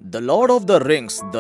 The Lord of the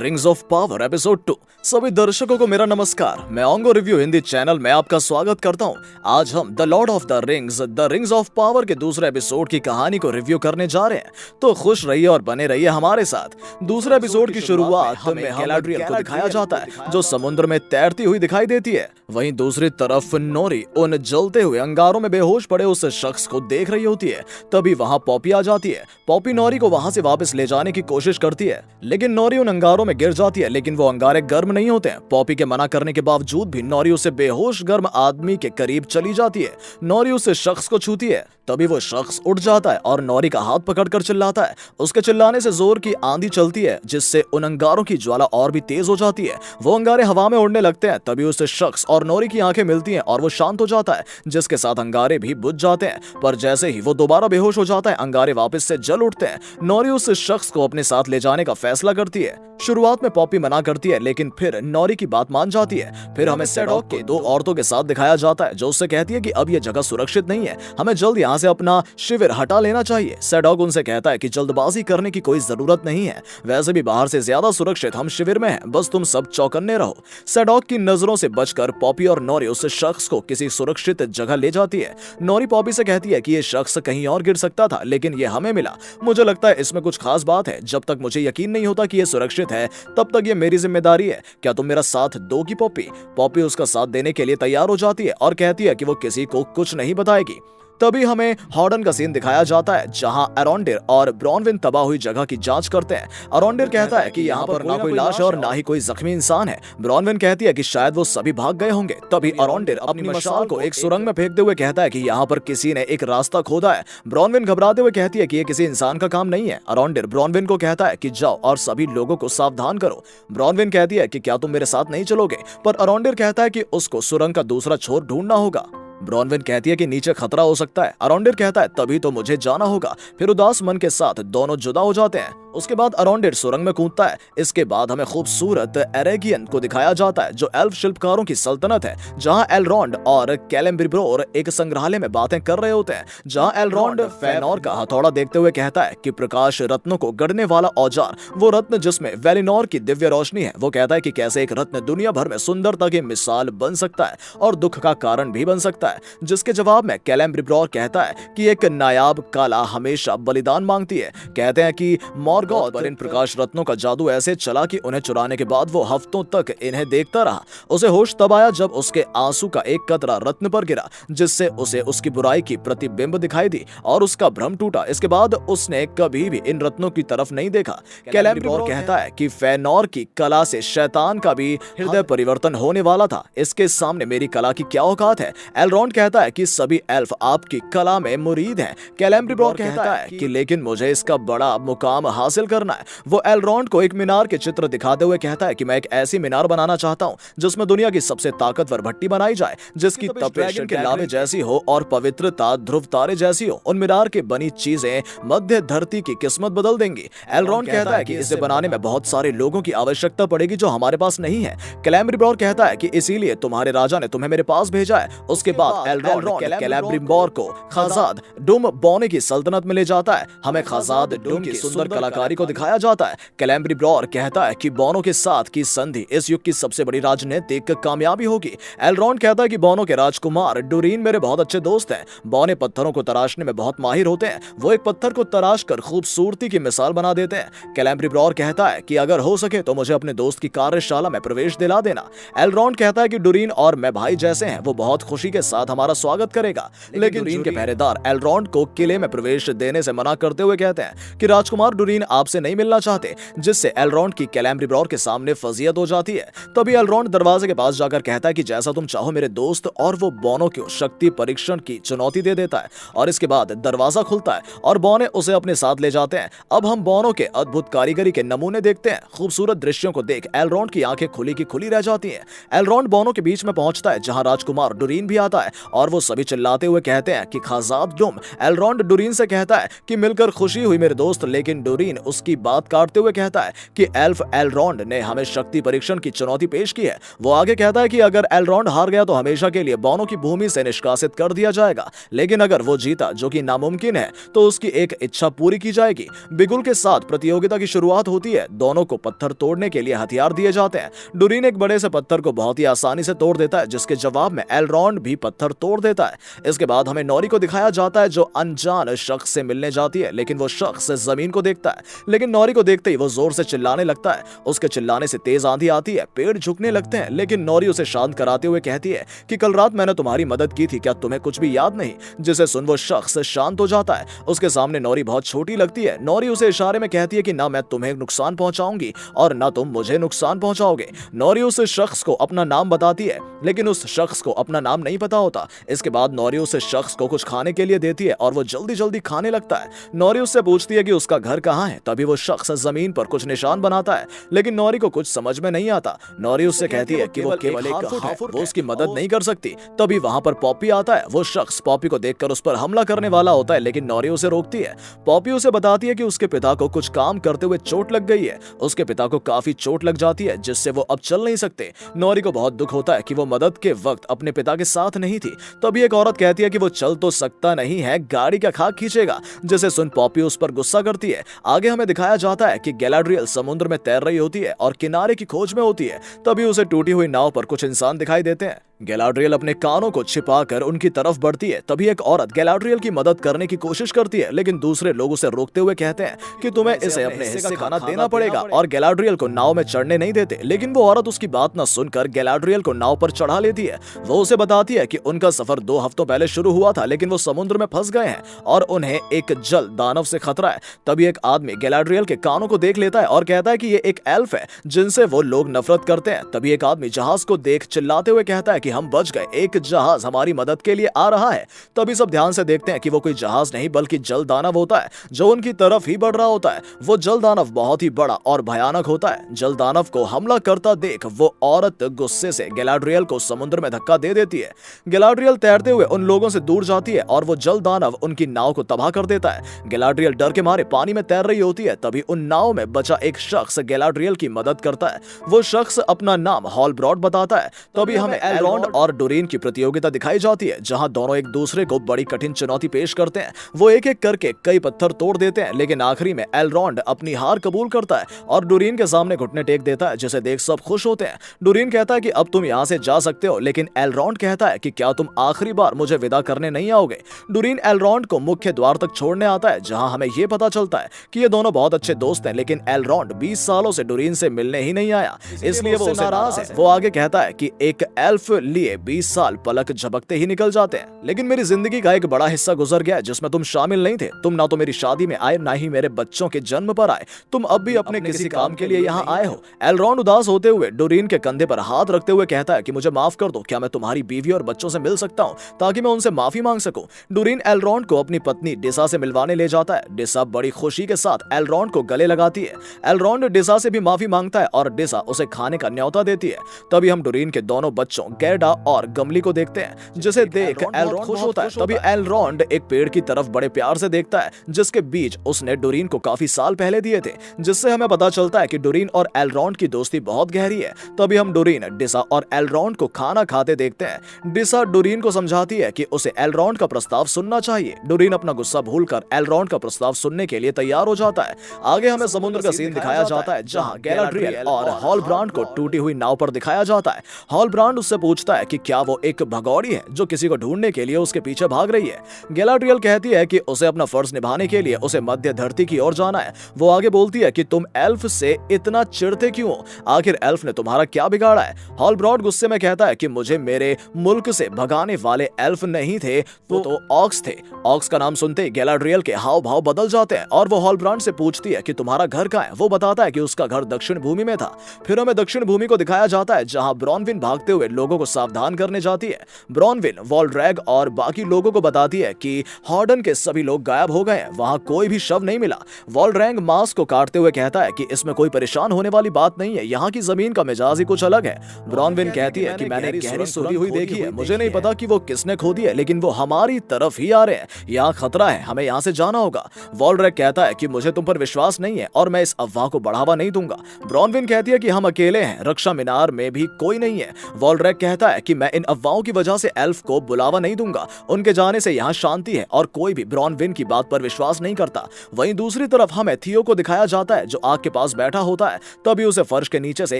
rings of power episode 2। सभी दर्शकों को मेरा नमस्कार। मैं ऑंगो रिव्यू हिंदी चैनल में आपका स्वागत करता हूं। आज हम the Lord of the rings of power के दूसरे एपिसोड की कहानी को रिव्यू करने जा रहे हैं, तो खुश रहिए और बने रहिए हमारे साथ। दूसरे एपिसोड की शुरुआत हमें गैलाड्रियल को दिखाया जाता है जो समुद्र में तैरती हुई दिखाई देती है। वहीं दूसरी तरफ नोरी उन जलते हुए अंगारों में बेहोश पड़े उस शख्स को देख रही होती है। तभी वहां पॉपी आ जाती है। पॉपी नोरी को वहां से वापस ले जाने की कोशिश करती है, लेकिन नोरी उन अंगारों में गिर जाती है, लेकिन वो अंगारे गर्म नहीं होते हैं। पॉपी के मना करने के बावजूद भी नोरी उसे बेहोश गर्म आदमी के करीब चली जाती है। नोरी उस शख्स को छूती है, तभी वो शख्स उठ जाता है और नोरी का हाथ पकड़कर चिल्लाता है। उसके चिल्लाने से जोर की आंधी चलती है, जिससे उन अंगारों की ज्वाला और भी तेज हो जाती है। वो अंगारे हवा में उड़ने लगते हैं। तभी उस शख्स और नोरी की आंखें मिलती हैं और वो शांत हो जाता है, जिसके साथ अंगारे भी बुझ जाते हैं। पर जैसे ही वो दोबारा बेहोश हो जाता है, अंगारे वापस से जल उठते हैं। नोरी उस शख्स को अपने साथ ले जाने का फैसला करती है। शुरुआत में पॉपी मना करती है, लेकिन फिर नोरी की बात मान जाती है। फिर हमें सैडॉक के दो औरतों के साथ दिखाया जाता है, जो उससे कहती है कि अब यह जगह सुरक्षित नहीं है, हमें जल्द यहाँ से अपना शिविर हटा लेना चाहिए। सैडॉक उनसे कहता है कि जल्दबाजी करने की कोई जरूरत नहीं है, वैसे भी बाहर से ज्यादा सुरक्षित हम शिविर में हैं, बस तुम सब चौकन्ने रहो। सैडॉक की नजरों से बचकर पॉपी और नोरी उस शख्स को किसी सुरक्षित जगह ले जाती है। नोरी पॉपी से कहती है कि यह शख्स कहीं और गिर सकता था, लेकिन यह हमें मिला। मुझे लगता है इसमें कुछ खास बात है। जब तक मुझे यकीन नहीं होता कि यह सुरक्षित है, तब तक ये मेरी जिम्मेदारी है। क्या तुम मेरा साथ दोगी पॉपी? पॉपी उसका साथ देने के लिए तैयार हो जाती है और कहती है कि वो किसी को कुछ नहीं बताएगी। तभी हमें हॉर्डन का सीन दिखाया जाता है, जहां अरोंडेर और ब्रॉनविन तबाह हुई जगह की जांच करते हैं। अरोंडेर कहता है कि यहाँ पर ना कोई लाश है और ना ही कोई जख्मी इंसान है। ब्रॉनविन कहती है कि शायद वो सभी भाग गए होंगे। तभी अरोंडेर अपनी मशाल को एक सुरंग में फेंकते हुए कहता है कि यहाँ पर किसी ने एक रास्ता खोदा है। ब्रॉनविन घबराते हुए कहती है कि ये किसी इंसान का काम नहीं है। अरोंडेर ब्रॉनविन को कहता है कि जाओ और सभी लोगों को सावधान करो। ब्रॉनविन कहती है कि क्या तुम मेरे साथ नहीं चलोगे, पर अरोंडेर कहता है कि उसको सुरंग का दूसरा छोर ढूंढना होगा। ब्रॉनविन कहती है कि नीचे खतरा हो सकता है। अरोंडेर कहता है तभी तो मुझे जाना होगा। फिर उदास मन के साथ दोनों जुदा हो जाते हैं। उसके बाद अरोंडेर सुरंग में कूदता है। इसके बाद हमें खूबसूरत एरेगियन को दिखाया जाता है, जो एल्फ शिल्पकारों की सल्तनत है, जहां एलरोंड और कैलेम्ब्रिब्रोर एक संग्रहालय में बातें कर रहे होते हैं, जहां एलरोंड फेनोर का हथौड़ा देखते हुए कहता है कि प्रकाश रत्नों को गढ़ने वाला औजार, वो रत्न जिसमें वेलिनोर की दिव्य रोशनी है। वो कहता है कि कैसे एक रत्न दुनिया भर में सुंदरता की मिसाल बन सकता है और दुख का कारण भी बन सकता है। जिसके जवाब में कैलेम्ब्रिब्रोर कहता है कि एक नायाब कला हमेशा बलिदान मांगती है। कहते हैं कि मॉर्गोथ पर इन प्रकाश रत्नों का जादू ऐसे चला कि उन्हें चुराने के बाद वो हफ्तों तक इन्हें देखता रहा। उसे होश तब आया जब उसके आंसू का एक कतरा रत्न पर गिरा, जिससे उसे उसकी बुराई की प्रतिबिंब दिखाई दी और उसका भ्रम टूटा। इसके बाद उसने कभी भी इन रत्नों की तरफ नहीं देखा। कैलेम्ब्रिब्रोर कहता है कि फेनोर की कला से शैतान का भी हृदय परिवर्तन होने वाला था। इसके सामने मेरी कला की क्या औकात है? एलरोंड कहता है कि सभी एल्फ आपकी कला में मुरीद हैं। कैलेम्ब्रिब्रोर कहता है कि लेकिन मुझे इसका बड़ा मुकाम हासिल करना है। वो एलरोंड को एक मीनार के चित्र दिखाते हुए कहता है कि मैं एक ऐसी मीनार बनाना चाहता हूँ जिसमें दुनिया की सबसे ताकतवर भट्टी बनाई जाए, जिसकी तपिश के लावे जैसी हो और पवित्रता ध्रुव तारे जैसी हो। उन मीनार के बनी चीजें मध्य धरती की किस्मत बदल देंगी। एलरोंड कहता है कि इसे बनाने में बहुत सारे लोगों की आवश्यकता पड़ेगी जो हमारे पास नहीं है। कैलेम्ब्रिब्रोर कहता है कि इसीलिए तुम्हारे राजा ने तुम्हें मेरे पास भेजा है। उसके बाद एलरोंड कैलेम्ब्रिब्रोर को खाजाद डूम बोने की सल्तनत में ले जाता है। हमें खाजाद डूम की सुंदर कलाकारी को दिखाया जाता है। कैलेम्ब्रिब्रोर कहता है कि बोनो के साथ की संधि इस युग की सबसे बड़ी राजनीतिक कामयाबी होगी। एलरोंड कहता है कि बोनो के राजकुमार डुरीन मेरे बहुत अच्छे दोस्त हैं। बोने पत्थरों को तराशने में बहुत माहिर होते हैं। वो एक पत्थर को तराश कर खूबसूरती की मिसाल बना देते हैं। कैलेम्ब्रिब्रोर कहता है कि अगर हो सके तो मुझे अपने दोस्त की कार्यशाला में प्रवेश दिला देना। एलरोंड कहता है कि डुरीन और मैं भाई जैसे हैं, वो बहुत खुशी के साथ हमारा स्वागत करेगा। लेकिन डुरीन के पहरेदार एलरोंड को किले में प्रवेश देने से मना करते हुए कहते हैं कि राजकुमार डुरीन आपसे नहीं मिलना चाहते, जिससे एलरोंड की कैलेम्ब्रिब्रोर के सामने फजीयत हो जाती है। तभी एलरोंड दरवाजे के पास जाकर कहता है कि जैसा तुम चाहो मेरे दोस्त, और वो बोनो को शक्ति परीक्षण की चुनौती दे देता है। और इसके बाद दरवाजा खुलता है और बोने उसे अपने साथ ले जाते हैं। अब हम बोनो के अद्भुत कारीगरी के नमूने देखते हैं। खूबसूरत दृश्यों को देख एलरोंड की आंखें खुली की खुली रह जाती हैं। एलरोंड बोनो के बीच में पहुंचता है, जहां राजकुमार डुरीन भी आता है और वो सभी चिल्लाते हुए कहते हैं कि खाजाद डूम। एलरोंड डुरीन से कहता है कि मिलकर खुशी हुई मेरे दोस्त, लेकिन डुरीन उसकी बात काटते हुए कहता है कि एल्फ एलरॉन्ड ने हमें शक्ति परीक्षण की चुनौती पेश की है। वो आगे कहता है कि अगर एलरॉन्ड हार गया तो हमेशा के लिए बौनों की भूमि से निष्कासित कर दिया जाएगा, लेकिन अगर वो जीता, जो कि नामुमकिन है, तो उसकी एक इच्छा पूरी की जाएगी। बिगुल के साथ प्रतियोगिता की शुरुआत होती है। दोनों को पत्थर तोड़ने के लिए हथियार दिए जाते हैं। डुरीन एक बड़े से पत्थर को बहुत ही आसानी से तोड़ देता है, जिसके जवाब में एलरॉन्ड भी पत्थर तोड़ देता है। इसके बाद हमें नोरी को दिखाया जाता है जो अनजान शख्स से मिलने जाती है, लेकिन वो शख्स जमीन को देखता है। लेकिन नोरी को देखते ही वो जोर से चिल्लाने लगता है। उसके चिल्लाने से तेज आंधी आती है, पेड़ झुकने लगते हैं, लेकिन नोरी उसे शांत कराते हुए कहती है कि कल रात मैंने तुम्हारी मदद की थी, क्या तुम्हें कुछ भी याद नहीं? जिसे सुन वो शख्स शांत हो जाता है। उसके सामने नोरी बहुत छोटी लगती है। नोरी उसे इशारे में कहती है कि ना मैं तुम्हें नुकसान पहुंचाऊंगी और ना तुम मुझे नुकसान पहुंचाओगे। नोरी उस शख्स को अपना नाम बताती है, लेकिन उस शख्स को अपना नाम नहीं पता होता। इसके बाद नोरी उस शख्स को कुछ खाने के लिए देती है और वो जल्दी जल्दी खाने लगता है। नोरी उससे पूछती है कि उसका घर कहाँ है। तभी वो शख्स जमीन पर कुछ निशान बनाता है, लेकिन नोरी को कुछ समझ में नहीं आता। नोरी उससे कहती है कि वो केवल एक हाफुट है, वो उसकी मदद नहीं कर सकती। तभी वहां पर पॉपी आता है। वो शख्स पॉपी को देखकर उस पर हमला करने वाला होता है, लेकिन नोरी उसे रोकती है। पॉपी उसे बताती है कि उसके पिता को कुछ काम करते हुए चोट लग गई है। उसके पिता को काफी चोट लग जाती है, जिससे वो अब चल नहीं सकते। नोरी को बहुत दुख होता है कि वो मदद के वक्त अपने पिता के साथ नहीं थी। तभी एक औरत कहती है कि वो चल तो सकता नहीं है, गाड़ी का खाक खींचेगा, जिसे सुन पॉपी उस पर गुस्सा करती है। आगे हमें दिखाया जाता है कि गैलाड्रियल समुद्र में तैर रही होती है और किनारे की खोज में होती है। तभी उसे टूटी हुई नाव पर कुछ इंसान दिखाई देते हैं। गैलाड्रियल अपने कानों को छिपाकर उनकी तरफ बढ़ती है। तभी एक औरत गैलाड्रियल की मदद करने की कोशिश करती है, लेकिन दूसरे लोग उसे रोकते हुए कहते हैं कि तुम्हें इसे अपने हिस्से खाना देना पड़ेगा, और गैलाड्रियल को नाव में चढ़ने नहीं देते। लेकिन वो औरत उसकी बात न सुनकर गैलाड्रियल को नाव पर चढ़ा लेती है। वो उसे बताती है कि उनका सफर 2 हफ्तों पहले शुरू हुआ था, लेकिन वो समुद्र में फंस गए हैं और उन्हें एक जल दानव से खतरा है। तभी एक आदमी गैलाड्रियल के कानों को देख लेता है और कहता है कि ये एक एल्फ है जिनसे वो लोग नफरत करते हैं। तभी एक आदमी जहाज को देख चिल्लाते हुए कहता है कि हम बच गए, एक जहाज हमारी मदद के लिए आ रहा है। तभी सब ध्यान से देखते हैं कि वो कोई जहाज नहीं बल्कि जल दानव होता है जो उनकी तरफ ही बढ़ रहा होता है। वो जल दानव बहुत ही बड़ा और भयानक होता है। जल दानव को हमला करता देख वो औरत गुस्से से गैलाड्रियल को समुद्र में धक्का दे देती है। गैलाड्रियल तैरते हुए उन लोगों से दूर जाती है और वो जल दानव उनकी नाव को तबाह कर देता है। गैलाड्रियल डर के मारे पानी में तैर रही होती है। तभी उन नाव में बचा एक शख्स गैलाड्रियल की मदद करता है। वो शख्स अपना नाम हॉलब्रॉड बताता है। तभी हमें एलरॉन्ड और डुरीन की प्रतियोगिता दिखाई जाती है, जहां दोनों एक दूसरे को बड़ी कठिन चुनौती पेश करते हैं। वो एक एक करके कई पत्थर तोड़ देते हैं, लेकिन आखिरी में एलरॉन्ड अपनी हार कबूल करता है और डुरीन के सामने घुटने टेक देता है, जिसे देख सब खुश होते हैं। डुरीन कहता है कि अब तुम यहाँ से जा सकते हो, लेकिन एलरॉन्ड कहता है कि क्या तुम आखिरी बार मुझे विदा करने नहीं आओगे। डुरीन एलरॉन्ड को मुख्य द्वार तक छोड़ने आता है, जहां हमें यह पता चलता है कि ये दोनों बहुत अच्छे दोस्त हैं, लेकिन एलरॉन्ड 20 सालों से डुरीन से मिलने ही नहीं आया, इसलिए वो उसे नाराज है। वो आगे कहता है कि एक एल्फ लिए 20 साल पलक झपकते ही निकल जाते हैं, लेकिन मेरी जिंदगी का एक बड़ा हिस्सा गुजर गया जिसमें तुम शामिल नहीं थे। तुम ना तो मेरी शादी में आए, ना ही मेरे बच्चों के जन्म पर आए। तुम अब भी अपने किसी काम के लिए यहाँ आए हो। एलरॉन्ड उदास होते हुए डुरीन के कंधे पर हाथ रखते हुए कहता है कि मुझे माफ कर दो, क्या मैं तुम्हारी बीवी और बच्चों से मिल सकता हूँ ताकि मैं उनसे माफी मांग सकूं। डुरीन एलरॉन्ड को अपनी पत्नी डिसा से मिलवाने ले जाता है। डिसा बड़ी खुशी के साथ एलरॉन्ड को गले लगाती है। एलरॉन्ड डिसा से भी माफी मांगता है और डिसा उसे खाने का न्योता देती है। तभी हम डुरीन के दोनों बच्चों गेर्डा और गमली को देखते हैं, जिसे देख एलरॉन्ड खुश होता है। तभी एलरॉन्ड एक पेड़ की तरफ बड़े प्यार से देखता है, जिसके बीज उसने डुरीन को काफी साल पहले दिए थे, जिससे हमें पता चलता है कि डुरीन और एलरॉन्ड की दोस्ती बहुत गहरी है। तभी हम डुरीन, डिसा और एलरॉन्ड को खाना खाते देखते हैं। डिसा डुरीन को समझाती है कि उसे एलरॉन्ड का प्रस्ताव सुनना चाहिए। डुरीन अपना गुस्सा भूलकर एलरॉन्ड का प्रस्ताव सुनने के लिए तैयार हो जाता है। आगे हमें समुद्र का सीन दिखाया जाता है, जहां गैलाड्रियल और हॉलब्रांड को टूटी हुई नाव पर दिखाया जाता है। हॉलब्रांड उससे पूछता है कि क्या वो एक भगौड़ी है जो किसी को ढूंढने के लिए उसके पीछे भाग रही है। गैलाड्रियल कहती है कि उसे अपना फर्ज निभाने के लिए उसे मध्य धरती की ओर जाना है। वो आगे बोलती है कि तुम एल्फ से इतना चिढ़ते क्यों हो? आखिर एल्फ ने तुम्हारा क्या बिगाड़ा है? हॉलब्रांड गुस्से में कहता है कि मुझे मेरे मुल्क से भगाने वाले एल्फ नहीं थे, वो तो ऑक्स थे। ऑक्स का नाम सुनते ही गैलाड्रियल के हाव भाव बदल जाते हैं और वो हॉलब्रांड से पूछती है कि तुम्हारा घर कहाँ है? वो बताता है कि उसका घर दक्षिण भूमि में था। फिर हमें दक्षिण भूमि को दिखाया जाता है, जहां ब्रॉनविन भागते हुए लोगों को सावधान करने जाती है। ब्रॉनविन वॉल्ड्रैग और बाकी लोगों को बताती है कि हॉर्डन के सभी लोग गायब हो गए हैं, वहां कोई भी शव नहीं मिला। वॉल्ड्रैग मास्क को काटते हुए कहता है कि इसमें कोई परेशान होने वाली बात नहीं है, यहाँ की जमीन का मिजाज ही कुछ अलग है। ब्रॉनविन कहती है कि मैंने गहरी सुरंग हुई देखी है, मुझे नहीं पता कि वो किसने खोदी है, लेकिन वो हमारी तरफ ही आ रहे हैं, यहाँ खतरा है, हमें यहाँ से जाना होगा। वॉल्ड्रैग कहता है कि मुझे तुम पर विश्वास नहीं है और मैं इस अफवाह को बढ़ावा नहीं दूंगा। ब्रॉनविन कहती है कि हम अकेले हैं, रक्षा मीनार में भी कोई नहीं है। वॉल्ड्रैग कहता है कि मैं इन अफवाहों की वजह से एल्फ को बुलावा नहीं दूंगा, उनके जाने से यहाँ शांति है और कोई भी ब्रॉनविन की बात पर विश्वास नहीं करता। वहीं दूसरी तरफ हमें थियो को दिखाया जाता है जो आग के पास बैठा होता है। तभी उसे फर्श के नीचे से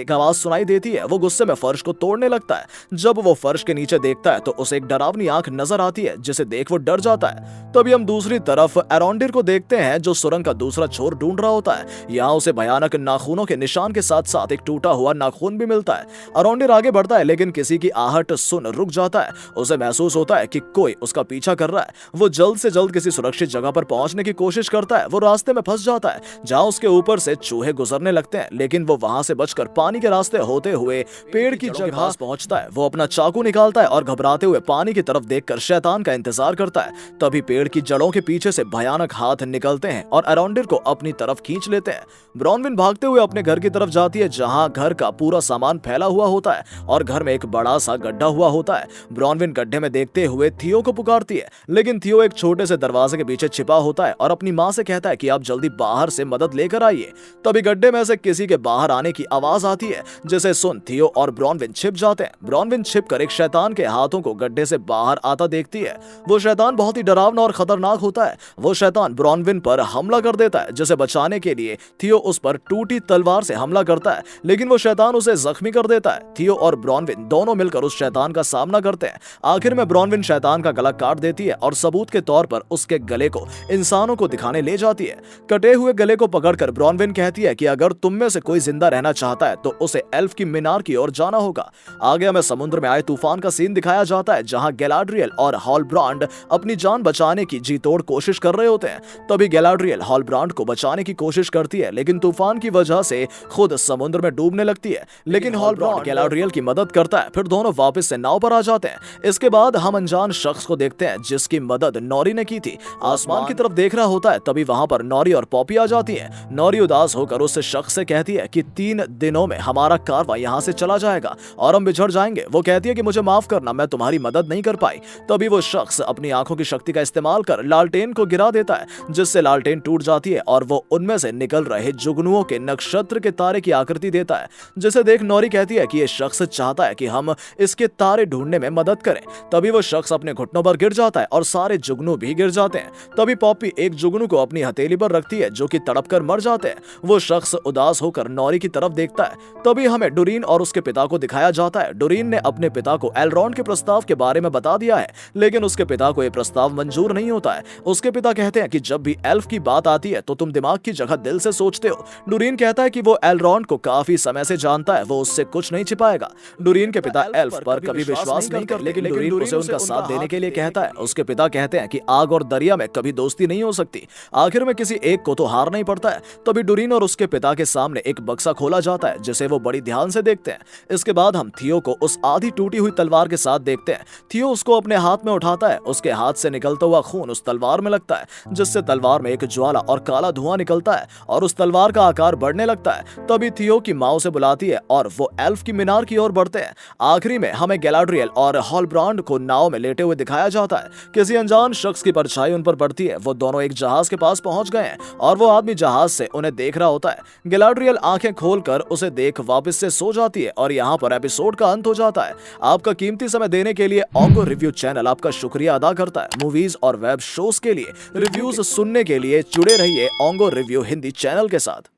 एक आवाज सुनाई देती है, वो गुस्से में फर्श को तोड़ने लगता है। जब वो फर्श के नीचे देखता है तो उसे एक डरावनी आंख नजर आती है जिसे देख वो डर जाता है। तभी हम दूसरी तरफ एरोंडिर को देखते हैं जो सुरंग का दूसरा छोर ढूंढ रहा होता है। यहाँ उसे भयानक नाखूनों के निशान के साथ साथ एक टूटा हुआ नाखून भी मिलता है। एरोंडिर आगे बढ़ता है लेकिन किसी की आहट सुन रुक जाता है। उसे महसूस होता है कि कोई उसका पीछा कर रहा है। वो जल्द से जल्द किसी सुरक्षित जगह पर पहुंचने की कोशिश करता है। वो रास्ते में फंस जाता है जहां उसके ऊपर से चूहे गुजरने लगते हैं, लेकिन वो वहां से बचकर पानी के रास्ते होते हुए पेड़ की जगह पास पहुंचता है। वो अपना चाकू निकालता है और घबराते हुए पानी की तरफ देखकर शैतान का इंतजार करता है। तभी पेड़ की जड़ों के पीछे से भयानक हाथ निकलते हैं और एरोंडिर को अपनी तरफ खींच लेते हैं। ब्रॉनविन भागते हुए अपने घर की तरफ जाती है जहां घर का पूरा सामान फैला हुआ होता है और घर में एक बड़ा सा गड्ढा हुआ होता है। ब्रॉनविन गड्ढे में देखते हुए थियो को पुकारती है, लेकिन थियो एक छोटे से दरवाजे के पीछे छिपा होता है और अपनी मां से कहता है कि आप जल्दी बाहर से मदद लेकर आइए। तभी गड्ढे में से किसी के बाहर आने की आवाज आती है जिसे सुन थियो और ब्रॉनविन छिप जाते हैं। ब्रॉनविन छिपकर एक शैतान के हाथों को गड्ढे से बाहर आता देखती है। वो शैतान बहुत ही डरावना और खतरनाक होता है। वो शैतान ब्रॉनविन पर हमला कर देता है, जिसे बचाने के लिए थियो उस पर टूटी तलवार से हमला करता है, लेकिन वो शैतान उसे जख्मी कर देता है। थियो और ब्रॉनविन दोनों मिलकर उस शैतान का सामना करते हैं। आखिर में ब्रॉनविन शैतान का गला काट देती है और सबूत के तौर पर उसके गले को इंसानों को दिखाने ले जाती है। कटे हुए गले को पकड़कर ब्रॉनविन कहती है कि अगर तुम में से कोई जिंदा रहना चाहता है तो उसे एल्फ की मीनार की ओर जाना होगा। आगे हमें समुद्र में आए तूफान का सीन दिखाया जाता है जहां गैलाड्रियल और हॉलब्रांड अपनी जान बचाने की जी तोड़ कोशिश कर रहे होते हैं। तभी गैलाड्रियल हॉलब्रांड को बचाने की कोशिश करती है, लेकिन तूफान की वजह से खुद समुद्र में डूबने लगती है। लेकिन हॉलब्रांड गैलाड्रियल की मदद करता है, फिर दोनों वापस से नाव पर आ जाते हैं। इसके बाद हम अनजान शख्स को देखते हैं जिसकी मदद नॉरी ने की थी। आसमान की तरफ देख रहा होता है, तभी वहां पर नॉरी और पॉपी आ जाती है। नॉरी उदास होकर उस शख्स से कहती है कि 3 दिनों में हमारा कारवां यहाँ से चला जाएगा और हम बिछड़ जाएंगे। वो कहती है कि मुझे माफ करना, मैं तुम्हारी मदद नहीं कर पाई। तभी वो शख्स अपनी आंखों की शक्ति का इस्तेमाल कर लालटेन को गिरा देता है, जिससे लालटेन टूट जाती है और वो उनमें से निकल रहे जुगनुओं के नक्षत्र के तारे की आकृति देता है, जिसे देख नॉरी कहती है कि ये शख्स चाहता है कि हम इसके तारे ढूंढने में मदद करें। तभी वो शख्स अपने घुटनों पर गिर जाता है और सारे जुगनू भी गिर जाते हैं। तभी पॉपी एक जुगनू को अपनी हथेली पर रखती है जो कि तड़प कर मर जाते हैं। वो शख्स उदास होकर नॉरी की तरफ देखता है। तभी हमें डुरीन और उसके पिता को दिखाया जाता है। डुरीन ने अपने पिता को एलरॉन्ड के प्रस्ताव के बारे में बता दिया है, लेकिन उसके पिता को यह प्रस्ताव मंजूर नहीं होता है। उसके पिता कहते हैं कि जब भी एल्फ की बात आती है तो तुम दिमाग की जगह दिल से सोचते हो। डुरीन कहता है कि वो एलरॉन्ड को काफी समय से जानता है, वो उससे कुछ नहीं छिपाएगा। डुरीन के पिता एल्फ पर कभी विश्वास नहीं करते, लेकिन डुरीन उसे उनका साथ देने के लिए कहता है। उसके पिता कहते हैं कि आग और दरिया में कभी दोस्ती नहीं हो सकती, आखिर में किसी एक को तो हारना ही पड़ता है। तभी डुरीन और उसके पिता के सामने एक बक्सा खोला जाता है जिसे वो बड़ी ध्यान से देखते हैं। इसके बाद हम थियो को उस आधी टूटी हुई तलवार के साथ देखते हैं। थियो उसको अपने हाथ में उठाता है। उसके हाथ से निकलता हुआ खून उस तलवार में लगता है, जिससे तलवार में एक ज्वाला और काला धुआं निकलता है और उस तलवार का आकार बढ़ने लगता है। तभी थियो की माँ उसे बुलाती है और वो एल्फ की मीनार की ओर बढ़ते हैं। आखिरी में हमें गैलाड्रियल और हॉलब्रांड को नाव में लेटे हुए दिखाया जाता है। किसी अनजान शख्स की परछाई उन पर पड़ती है। वो दोनों एक जहाज के पास पहुंच गए हैं और वो आदमी जहाज से उन्हें देख रहा होता है। गैलाड्रियल आंखें खोलकर उसे देख वापस से सो जाती है और यहाँ पर एपिसोड का अंत हो जाता है। आपका कीमती समय देने के लिए ऑन्गो रिव्यू चैनल आपका शुक्रिया अदा करता है। मूवीज और वेब शोज के लिए रिव्यूज सुनने के लिए जुड़े रहिए ऑन्गो रिव्यू हिंदी चैनल के साथ।